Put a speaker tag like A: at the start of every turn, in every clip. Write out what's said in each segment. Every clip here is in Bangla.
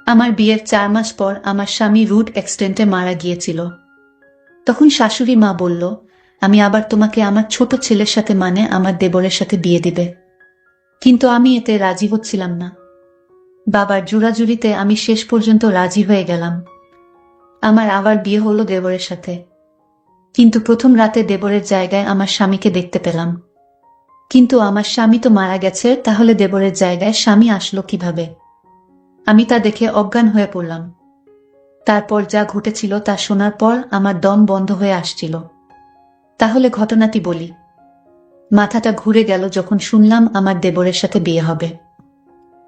A: আমার বিয়ের 4 মাস পর আমার স্বামী রোড অ্যাক্সিডেন্টে মারা গিয়েছিল। তখন শাশুড়ি মা বলল, আমি আবার তোমাকে আমার ছোট ছেলের সাথে মানে আমার দেবরের সাথে বিয়ে দিবে। কিন্তু আমি এতে রাজি হচ্ছিলাম না। বাবার জোরাজুরিতে আমি শেষ পর্যন্ত রাজি হয়ে গেলাম। আমার আবার বিয়ে হলো দেবরের সাথে। কিন্তু প্রথম রাতে দেবরের জায়গায় আমার স্বামীকে দেখতে পেলাম। কিন্তু আমার স্বামী তো মারা গেছে, তাহলে দেবরের জায়গায় স্বামী আসলো কিভাবে? আমি তা দেখে অজ্ঞান হয়ে পড়লাম। তারপর যা ঘটেছিল তা শোনার পর আমার দম বন্ধ হয়ে আসছিল। তাহলে ঘটনাটি বলি। মাথাটা ঘুরে গেল যখন শুনলাম আমার দেবরের সাথে বিয়ে হবে।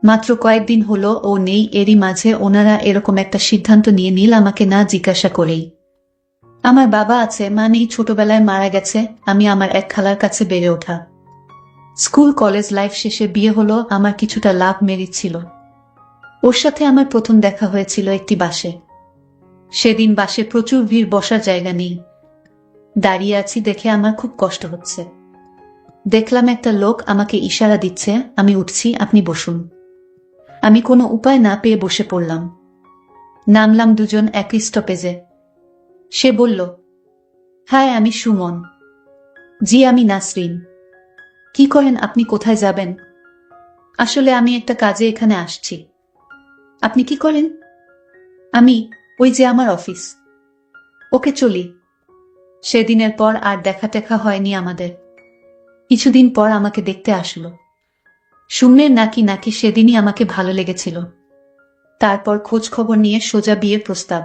A: মাত্র কয়েকদিন হলো ও নেই, এরই মাঝে ওনারা এরকম একটা সিদ্ধান্ত নিয়ে নিল আমাকে না জিজ্ঞাসা করেই। আমার বাবা আছে, মা নেই, ছোটবেলায় মারা গেছে। আমি আমার এক খালার কাছে বেড়ে ওঠা। স্কুল কলেজ লাইফ শেষে বিয়ে হলো। আমার কিছুটা লাভ মেরিট ছিল। ওর সাথে আমার প্রথম দেখা হয়েছিল একটি বাসে। সেদিন বাসে প্রচুর ভিড়, বসার জায়গা নেই। দাঁড়িয়ে আছি দেখে আমার খুব কষ্ট হচ্ছে। দেখলাম একটা লোক আমাকে ইশারা দিচ্ছে, আমি উঠছি, আপনি বসুন। আমি কোনো উপায় না পেয়ে বসে পড়লাম। নামলাম দুজন একই স্টপেজে। সে বলল, হাই, আমি সুমন। জি, আমি নাসরিন। কি করেন আপনি? কোথায় যাবেন? আসলে আমি একটা কাজে এখানে আসছি। আপনি কি করেন? আমি, ওই যে আমার অফিস। ওকে, চলি। সেদিনের পর আর দেখা টেখা হয়নি আমাদের। কিছুদিন পর আমাকে দেখতে আসলো। সুমনের নাকি নাকি সেদিনই আমাকে ভালো লেগেছিল। তারপর খোঁজ খবর নিয়ে সোজা বিয়ের প্রস্তাব।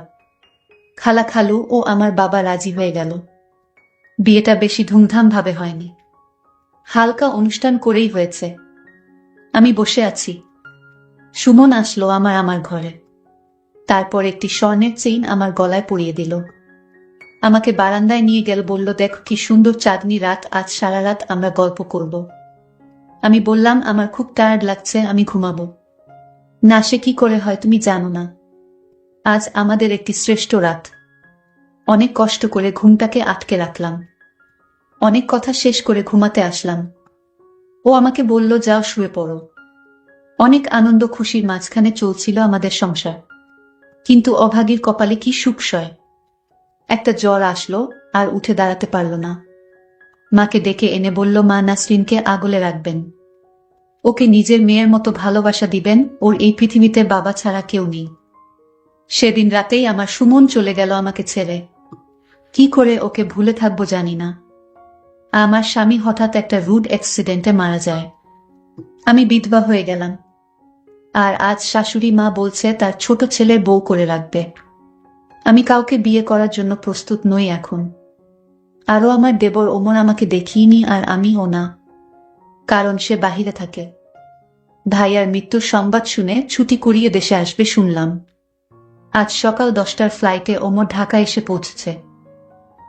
A: খালা খালু ও আমার বাবা রাজি হয়ে গেল। বিয়েটা বেশি ধুমধাম ভাবে হয়নি, হালকা অনুষ্ঠান করেই হয়েছে। আমি বসে আছি। সুমন আসলো আমার ঘরে। তারপর একটি স্বর্ণের চেইন আমার গলায় পরিয়ে দিল। আমাকে বারান্দায় নিয়ে গেল, বলল, দেখো কি সুন্দর চাঁদনি রাত, আজ সারা রাত আমরা গল্প করব। আমি বললাম, আমার খুব টায়ার্ড লাগছে, আমি ঘুমাবো। না, সে কি করে হয় তুমি জানো না। আজ আমাদের একটি শ্রেষ্ঠ রাত। অনেক কষ্ট করে ঘুমটাকে আটকে রাখলাম। অনেক কথা শেষ করে ঘুমাতে আসলাম। ও আমাকে বলল, যাও শুয়ে পড়ো। অনেক আনন্দ খুশির মাঝখানে চলছিল আমাদের সংসার। কিন্তু অভাগীর কপালে কি সুখ সয়। একটা জ্বর আসলো, আর উঠে দাঁড়াতে পারল না। মাকে ডেকে এনে বলল, মা, নাসরিনকে আগলে রাখবেন। ওকে নিজের মেয়ের মতো ভালোবাসা দিবেন, ওর এই পৃথিবীতে বাবা ছাড়া কেউ নেই। সেদিন রাতেই আমার সুমন চলে গেল আমাকে ছেড়ে। কি করে ওকে ভুলে থাকবো জানি না। আমার স্বামী হঠাৎ একটা রোড অ্যাক্সিডেন্টে মারা যায়। আমি বিধবা হয়ে গেলাম। আর আজ শাশুড়ি মা বলছে তার ছোট ছেলে বউ করে রাখবে। আমি কাউকে বিয়ে করার জন্য প্রস্তুত নই এখন। আরও আমার দেবর ওমর আমাকে দেখিইনি, আর আমিও না, কারণ সে বাহিরে থাকে। ভাইয়ার মৃত্যুর সংবাদ শুনে ছুটি করিয়ে দেশে আসবে শুনলাম। আজ সকাল 10টার ফ্লাইটে ওমর ঢাকা এসে পৌঁছেছে।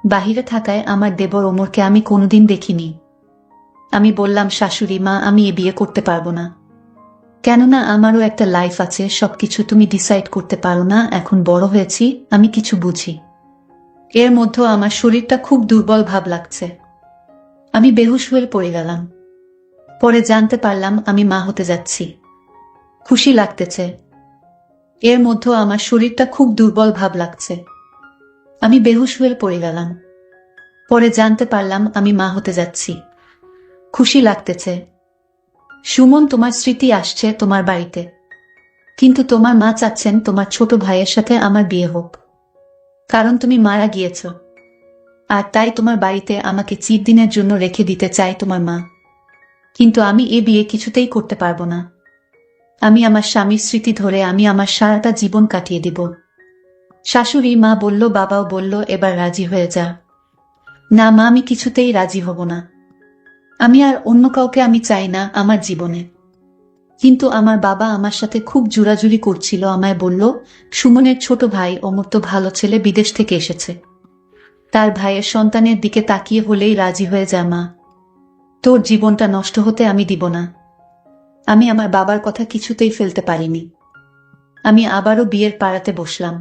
A: বাহিরে থাকায় আমার দেবর ওমরকে আমি কোনোদিন দেখিনি। আমি বললাম, শাশুড়ি মা, আমি এ বিয়ে করতে পারবো না। কেননা আমারও একটা লাইফ আছে, সবকিছু তুমি ডিসাইড করতে পারো না। এখন বড় হয়েছি, আমি কিছু বুঝি। এর মধ্যে আমার শরীরটা খুব দুর্বল ভাব লাগছে। আমি বেহুশ হয়ে পড়ে গেলাম। পরে জানতে পারলাম আমি মা হতে যাচ্ছি। খুশি লাগতেছে। এর মধ্যে আমার শরীরটা খুব দুর্বল ভাব লাগছে। আমি বেহুশ হয়ে পড়ে গেলাম। পরে জানতে পারলাম আমি মা হতে যাচ্ছি। খুশি লাগতেছে। সুমন, তোমার স্মৃতি আসছে তোমার বাড়িতে। কিন্তু তোমার মা চাচ্ছেন তোমার ছোট ভাইয়ের সাথে আমার বিয়ে হোক, কারণ তুমি মারা গিয়েছ। আর তাই তোমার বাড়িতে আমাকে চিরদিনের জন্য রেখে দিতে চাই তোমার মা। কিন্তু আমি এ বিয়ে কিছুতেই করতে পারবো না। আমি আমার স্বামীর স্মৃতি ধরে আমি আমার সারাটা জীবন কাটিয়ে দিব। শাশুড়ি মা বলল, বাবাও বলল, এবার রাজি হয়ে যা। না মা, আমি কিছুতেই রাজি হব না। আমি আর অন্য কাউকে আমি চাই না আমার জীবনে। কিন্তু আমার বাবা আমার সাথে খুব জোরাজুরি করছিল। আমায় বলল, সুমনের ছোট ভাই অমর তো ভালো ছেলে, বিদেশ থেকে এসেছে। তার ভাইয়ের সন্তানের দিকে তাকিয়ে হলেই রাজি হয়ে যা মা। তোর জীবনটা নষ্ট হতে আমি দিব না। আমি আমার বাবার কথা কিছুতেই ফেলতে পারিনি। আমি আবারও বিয়ের পাড়াতে বসলাম।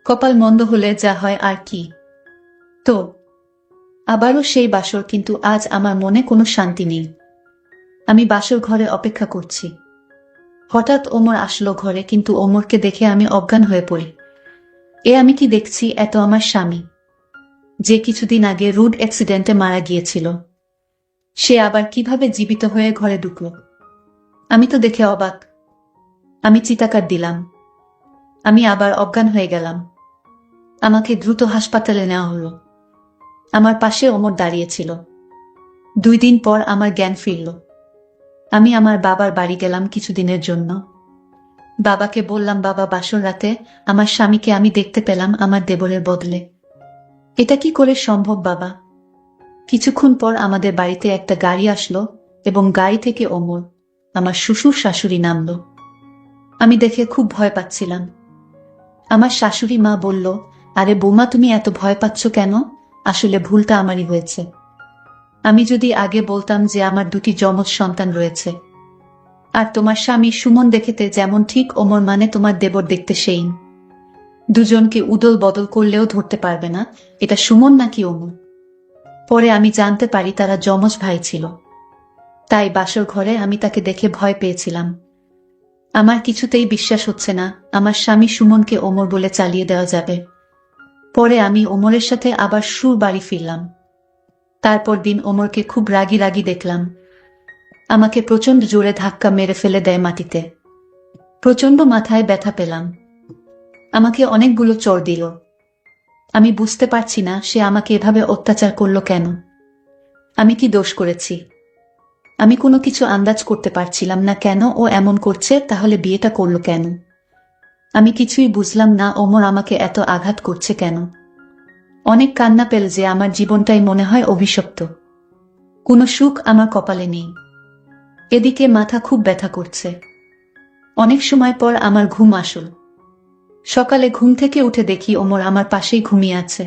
A: কপাল মন্দ হলে যা হয় আর কি। তো আবারও সেই বাসর, কিন্তু আজ আমার মনে কোনো শান্তি নেই। আমি বাসর ঘরে অপেক্ষা করছি। হঠাৎ ওমর আসলো ঘরে, কিন্তু ওমরকে দেখে আমি অজ্ঞান হয়ে পড়ি। আমি কি দেখছি? এত আমার স্বামী, যে কিছুদিন আগে রোড অ্যাক্সিডেন্টে মারা গিয়েছিল, সে আবার কিভাবে জীবিত হয়ে ঘরে ঢুকলো? আমি তো দেখে অবাক। আমি চিৎকার দিলাম। আমি আবার অজ্ঞান হয়ে গেলাম। আমাকে দ্রুত হাসপাতালে নেওয়া হলো। আমার পাশে ওমর দাঁড়িয়েছিল। 2 দিন পর আমার জ্ঞান ফিরল। আমি আমার বাবার বাড়ি গেলাম কিছুদিনের জন্য। বাবাকে বললাম, বাবা, বাসর রাতে আমার স্বামীকে আমি দেখতে পেলাম আমার দেবরের বদলে। এটা কি করে সম্ভব বাবা? কিছুক্ষণ পর আমাদের বাড়িতে একটা গাড়ি আসলো এবং গাড়ি থেকে ওমর, আমার শ্বশুর শাশুড়ি নামলো। আমি দেখে খুব ভয় পাচ্ছিলাম। আমার শাশুড়ি মা বলল, আরে বৌমা, তুমি এত ভয় পাচ্ছ কেন? আসলে ভুলটা আমারই হয়েছে। আমি যদি আগে বলতাম যে আমার 2টি যমজ সন্তান রয়েছে, আর তোমার স্বামী সুমন দেখতে যেমন ঠিক ওমর মানে তোমার দেবর দেখতে সেই, দুজনকে উদল বদল করলেও ধরতে পারবে না এটা সুমন নাকি ওমর। পরে আমি জানতে পারি তারা যমজ ভাই ছিল। তাই বাসর ঘরে আমি তাকে দেখে ভয় পেয়েছিলাম। আমার কিছুতেই বিশ্বাস হচ্ছে না আমার স্বামী সুমনকে ওমর বলে চালিয়ে দেওয়া যাবে। পরে আমি ওমরের সাথে আবার সুর বাড়ি ফিরলাম। তারপর দিন ওমরকে খুব রাগী রাগী দেখলাম। আমাকে প্রচণ্ড জোরে ধাক্কা মেরে ফেলে দেয় মাটিতে। প্রচণ্ড মাথায় ব্যথা পেলাম। আমাকে অনেকগুলো চড় দিল। আমি বুঝতে পারছি না সে আমাকে এভাবে অত্যাচার করলো কেন। আমি কি দোষ করেছি? আমি কোনো কিছু আন্দাজ করতে পারছিলাম না কেন ও এমন করছে। তাহলে বিয়েটা করলো কেন? আমি কিছুই বুঝলাম না ওমর আমাকে এত আঘাত করছে কেন। অনেক কান্না পেল যে আমার জীবনটাই মনে হয় অভিশপ্ত। কোনো সুখ আমার কপালে নেই। এদিকে মাথা খুব ব্যথা করছে। অনেক সময় পর আমার ঘুম আসল। সকালে ঘুম থেকে উঠে দেখি ওমর আমার পাশেই ঘুমিয়ে আছে।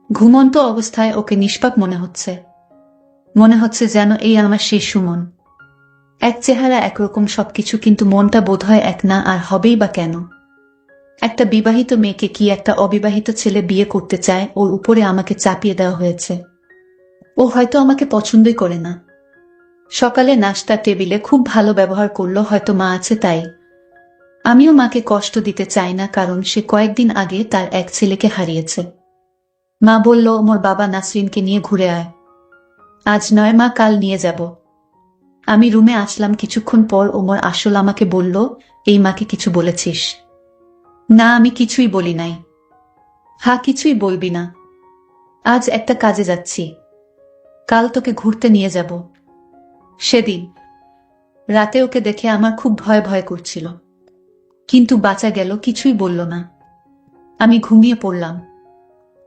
A: ঘুমন্ত অবস্থায় ওকে নিষ্পাপ মনে হচ্ছে। মনে হচ্ছে যেন এই আমার সেই সুমন। এক চেহারা, একরকম সবকিছু, কিন্তু মনটা বোধহয় এক না। আর হবেই বা কেন? একটা বিবাহিত মেয়েকে কি একটা অবিবাহিত ছেলে বিয়ে করতে চায়? ওর উপরে আমাকে চাপিয়ে দেওয়া হয়েছে। ও হয়তো আমাকে পছন্দই করে না। সকালে নাস্তার টেবিলে খুব ভালো ব্যবহার করলো, হয়তো মা আছে তাই। আমিও মাকে কষ্ট দিতে চাই না, কারণ সে কয়েকদিন আগে তার এক ছেলেকে হারিয়েছে। মা বলল, ওমর বাবা নাসরিনকে নিয়ে ঘুরে আয়। আজ নয় মা, কাল নিয়ে যাব। আমি রুমে আসলাম কিছুক্ষণ পর। ওমর আসল আমাকে বলল, এই মাকে কিছু বলেছিস? না, আমি কিছুই বলি নাই। হ্যাঁ, কিছুই বলবি না? আজ একটা কাজে যাচ্ছি, কাল তোকে ঘুরতে নিয়ে যাব। সেদিন রাতে ওকে দেখে আমার খুব ভয় ভয় করছিল, কিন্তু বাঁচা গেল, কিছুই বলল না। আমি ঘুমিয়ে পড়লাম।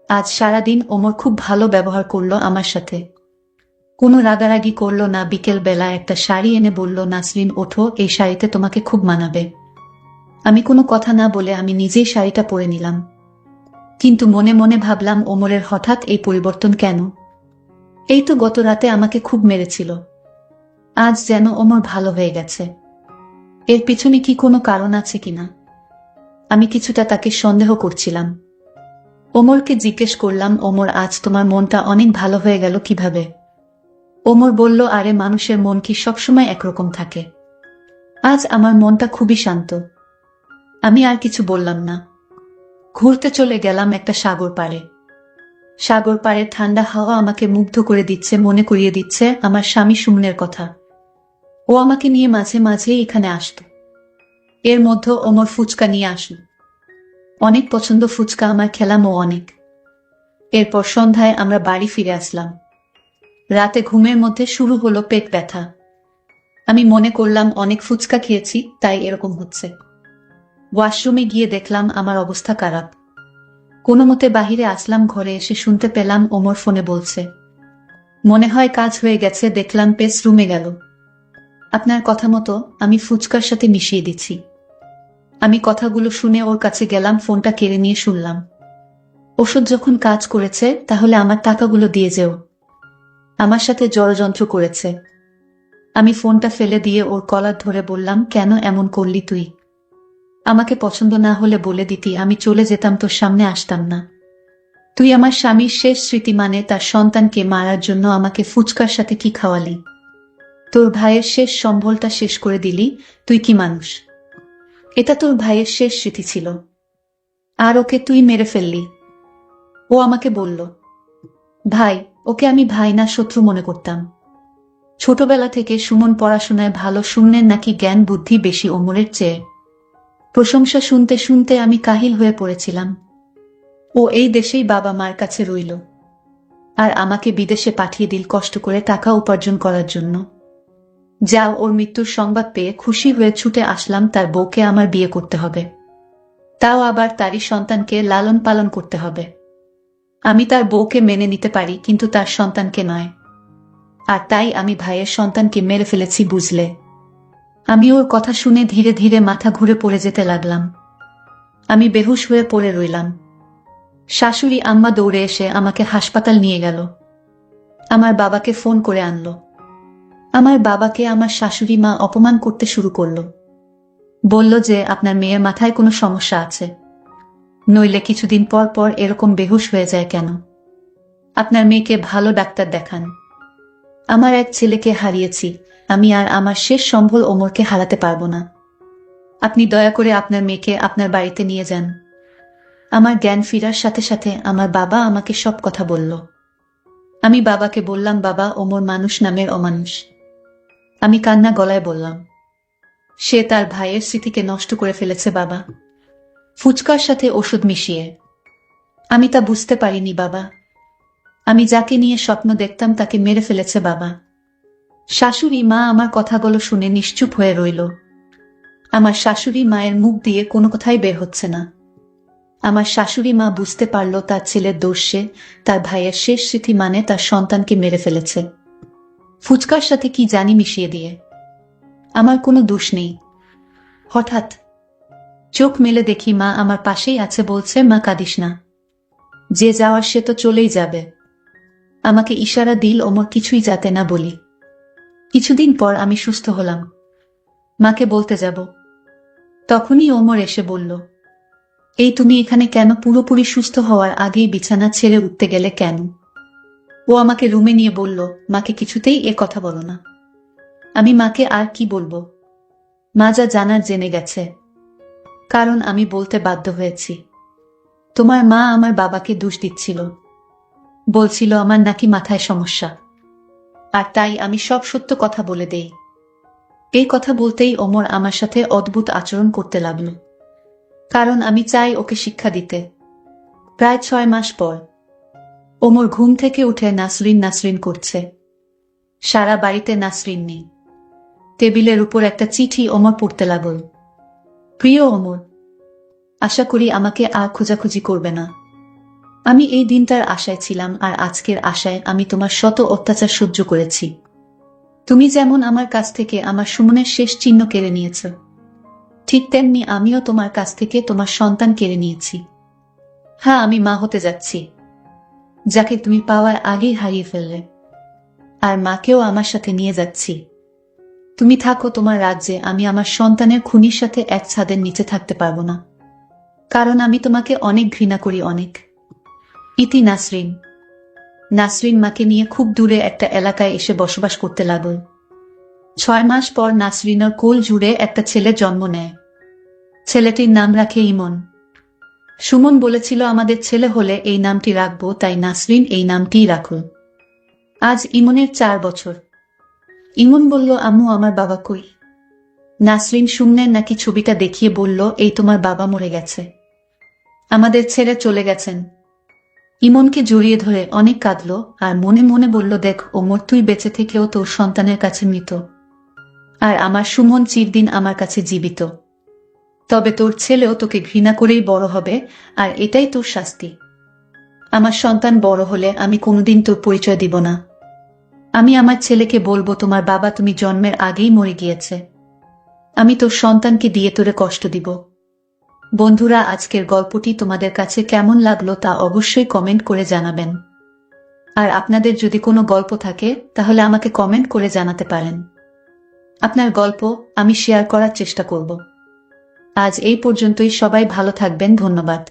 A: আজ সারাদিন ওমর খুব ভালো ব্যবহার করলো আমার সাথে। কোনো রাগারাগি করলো না। বিকেল বেলা একটা শাড়ি এনে বলল, নাসরিন ওঠো, এই শাড়িতে তোমাকে খুব মানাবে। আমি কোনো কথা না বলে আমি নিজেই শাড়িটা পরে নিলাম। কিন্তু মনে মনে ভাবলাম, ওমরের হঠাৎ এই পরিবর্তন কেন? এই তো গত রাতে আমাকে খুব মেরেছিল, আজ যেন ওমর ভালো হয়ে গেছে। এর পিছনে কি কোনো কারণ আছে কিনা? আমি কিছুটা তাকে সন্দেহ করছিলাম। ওমরকে জিজ্ঞেস করলাম, ওমর, আজ তোমার মনটা অনেক ভালো হয়ে গেল কিভাবে? ওমর বলল, আরে মানুষের মন কি সবসময় একরকম থাকে? আজ আমার মনটা খুবই শান্ত। আমি আর কিছু বললাম না। ঘুরতে চলে গেলাম একটা সাগর পাড়ে। সাগর পাড়ের ঠান্ডা হাওয়া আমাকে মুগ্ধ করে দিচ্ছে, মনে করিয়ে দিচ্ছে আমার স্বামী সুমনের কথা। ও আমাকে নিয়ে মাঝে মাঝে এখানে আসতো। এর মধ্যে ওমর ফুচকা নিয়ে আসলো। অনেক পছন্দ ফুচকা আমার, খেলাম ও অনেক। এরপর সন্ধ্যায় আমরা বাড়ি ফিরে আসলাম। রাতে ঘুমের মধ্যে শুরু হলো পেট ব্যথা। আমি মনে করলাম অনেক ফুচকা খেয়েছি, তাই এরকম হচ্ছে। ওয়াশরুমে গিয়ে দেখলাম আমার অবস্থা খারাপ। কোনো মতে বাহিরে আসলাম। ঘরে এসে শুনতে পেলাম ওমর ফোনে বলছে, মনে হয় কাজ হয়ে গেছে। দেখলাম পেস রুমে গেল। আপনার কথা মতো আমি ফুচকার সাথে মিশিয়ে দিচ্ছি। আমি কথাগুলো শুনে ওর কাছে গেলাম, ফোনটা কেড়ে নিয়ে শুনলাম, ওষুধ যখন কাজ করেছে তাহলে আমার টাকাগুলো দিয়ে যেও। আমার সাথে ষড়যন্ত্র করেছে। আমি ফোনটা ফেলে দিয়ে ওর কলার ধরে বললাম, কেন এমন করলি তুই? আমাকে পছন্দ না হলে বলে দিতি, আমি চলে যেতাম, তোর সামনে আসতাম না। তুই আমার স্বামীর শেষ স্মৃতি মানে তার সন্তানকে মারার জন্য আমাকে ফুচকার সাথে কি খাওয়ালি? তোর ভাইয়ের শেষ সম্বলটা শেষ করে দিলি, তুই কি মানুষ? এটা তোর ভাইয়ের শেষ স্মৃতি ছিল, আর ওকে তুই মেরে ফেললি। ও আমাকে বলল, ভাই, ওকে আমি ভাই না শত্রু মনে করতাম। ছোটবেলা থেকে সুমন পড়াশোনায় ভালো, শূন্যের নাকি জ্ঞান বুদ্ধি বেশি ওমরের চেয়ে। প্রশংসা শুনতে শুনতে আমি কাহিল হয়ে পড়েছিলাম। ও এই দেশেই বাবা মার কাছে রইল, আর আমাকে বিদেশে পাঠিয়ে দিল কষ্ট করে টাকা উপার্জন করার জন্য। যাও, ওর মৃত্যুর সংবাদ পেয়ে খুশি হয়ে ছুটে আসলাম। তার বউকে আমার বিয়ে করতে হবে, তাও আবার তারই সন্তানকে লালন পালন করতে হবে। আমি তার বউকে মেনে নিতে পারি, কিন্তু তার সন্তানকে নয়। আর তাই আমি ভাইয়ের সন্তানকে মেরে ফেলেছি, বুঝলে? আমি ওর কথা শুনে ধীরে ধীরে মাথা ঘুরে পড়ে যেতে লাগলাম। আমি বেহুশ হয়ে পড়ে রইলাম। শাশুড়ি আম্মা দৌড়ে এসে আমাকে হাসপাতাল নিয়ে গেল। আমার বাবাকে ফোন করে আনলো। আমার বাবাকে আমার শাশুড়ি মা অপমান করতে শুরু করলো। বলল যে আপনার মেয়ের মাথায় কোনো সমস্যা আছে, নইলে কিছুদিন পর পর এরকম বেহুশ হয়ে যায় কেন? আপনার মেয়েকে ভালো ডাক্তার দেখান। আমার এক ছেলেকে হারিয়েছি, আমি আর আমার শেষ সম্বল ওমরকে হারাতে পারবো না। আপনি দয়া করে আপনার মেয়েকে আপনার বাড়িতে নিয়ে যান। আমার জ্ঞান ফিরার সাথে সাথে আমার বাবা আমাকে সব কথা বলল। আমি বাবাকে বললাম, বাবা, ওমর মানুষ নামের অমানুষ। আমি কান্না গলায় বললাম, সে তার ভাইয়ের স্মৃতিকে নষ্ট করে ফেলেছে বাবা, ফুচকার সাথে ওষুধ মিশিয়ে। আমি তা বুঝতে পারিনি বাবা। আমি যাকে নিয়ে স্বপ্ন দেখতাম তাকে মেরে ফেলেছে বাবা। শাশুড়ি মা আমার কথাগুলো শুনে নিশ্চুপ হয়ে রইল। আমার শাশুড়ি মায়ের মুখ দিয়ে কোনো কথাই বের হচ্ছে না। আমার শাশুড়ি মা বুঝতে পারল তার ছেলের দোষে তার ভাইয়ের শেষ স্মৃতি মানে তার সন্তানকে মেরে ফেলেছে, ফুচকার সাথে কি জানি মিশিয়ে দিয়ে। আমার কোনো দোষ নেই। হঠাৎ চোখ মেলে দেখি মা আমার পাশেই আছে, বলছে, মা কাঁদিস না, যে যাওয়ার সে তো চলেই যাবে। আমাকে ইশারা দিল ওমর কিছুই যাতে না বলি। কিছুদিন পর আমি সুস্থ হলাম, মাকে বলতে যাব। তখনই ওমর এসে বলল, এই তুমি এখানে কেন? পুরোপুরি সুস্থ হওয়ার আগেই বিছানা ছেড়ে উঠতে গেলে কেন? ও আমাকে রুমে নিয়ে বলল, মাকে কিছুতেই এ কথা বলো না। আমি মাকে আর কি বলবো? মা যা জানার জেনে গেছে, কারণ আমি বলতে বাধ্য হয়েছি। তোমার মা আমার বাবাকে দোষ দিচ্ছিল, বলছিল আমার নাকি মাথায় সমস্যা, আর তাই আমি সব সত্য কথা বলে দেই। এই কথা বলতেই ওমর আমার সাথে অদ্ভুত আচরণ করতে লাগল, কারণ আমি চাই ওকে শিক্ষা দিতে। প্রায় 6 মাস পর ওমর ঘুম থেকে উঠে নাসরিন নাসরিন করছে। সারা বাড়িতে নাসরিন নেই। টেবিলের উপর একটা চিঠি ওমর পড়তে লাগল। প্রিয় ওমর, আশা করি আমাকে আর খোঁজাখুঁজি করবে না। আমি এই দিনটার আশায় ছিলাম, আর আজকের আশায় আমি তোমার শত অত্যাচার সহ্য করেছি। তুমি যেমন আমার কাছ থেকে আমার সুমনের শেষ চিহ্ন কেড়ে নিয়েছ, ঠিক তেমনি আমিও তোমার কাছ থেকে তোমার সন্তান কেড়ে নিয়েছি। হ্যাঁ, আমি মা হতে যাচ্ছি, যাকে তুমি পাওয়ার আগেই হারিয়ে ফেললে। আর মাকেও আমার সাথে নিয়ে যাচ্ছি। তুমি থাকো তোমার রাজ্যে, আমি আমার সন্তানের খুনির সাথে এক ছাদের নিচে থাকতে পারবো না, কারণ আমি তোমাকে অনেক ঘৃণা করি, অনেক। ইতি নাসরিন। নাসরিন মাকে নিয়ে খুব দূরে একটা এলাকায় এসে বসবাস করতে লাগল। 6 মাস পর নাসরিনের কোল জুড়ে একটা ছেলে জন্ম নেয়। ছেলেটির নাম রাখে ইমন। সুমন বলেছিল আমাদের ছেলে হলে এই নামটি রাখবো, তাই নাসরিন এই নামটিই রাখল। আজ ইমনের 4 বছর। ইমন বলল, আম্মু, আমার বাবা কই? নাসরিন শূন্যের নাকি ছবিটা দেখিয়ে বলল, এই তোমার বাবা মরে গেছে, আমাদের ছেড়ে চলে গেছেন। ইমনকে জড়িয়ে ধরে অনেক কাঁদল, আর মনে মনে বলল, দেখ ওমর, তুই বেঁচে থেকেও তোর সন্তানের কাছে মৃত, আর আমার সুমন চিরদিন আমার কাছে জীবিত। তবে তোর ছেলেও তোকে ঘৃণা করেই বড় হবে, আর এটাই তোর শাস্তি। আমার সন্তান বড় হলে আমি কোনোদিন তোর পরিচয় দিব না। আমি আমার ছেলেকে বলবো, তোমার বাবা তুমি জন্মের আগেই মরে গিয়েছে। আমি তোর সন্তানকে দিয়ে তোরে কষ্ট দিব। বন্ধুরা, আজকের গল্পটি তোমাদের কাছে কেমন লাগলো তা অবশ্যই কমেন্ট করে জানাবেন। আর আপনাদের যদি কোনো গল্প থাকে তাহলে আমাকে কমেন্ট করে জানাতে পারেন। আপনার গল্প আমি শেয়ার করার চেষ্টা করব। আজ এই পর্যন্তই। সবাই ভালো থাকবেন। ধন্যবাদ।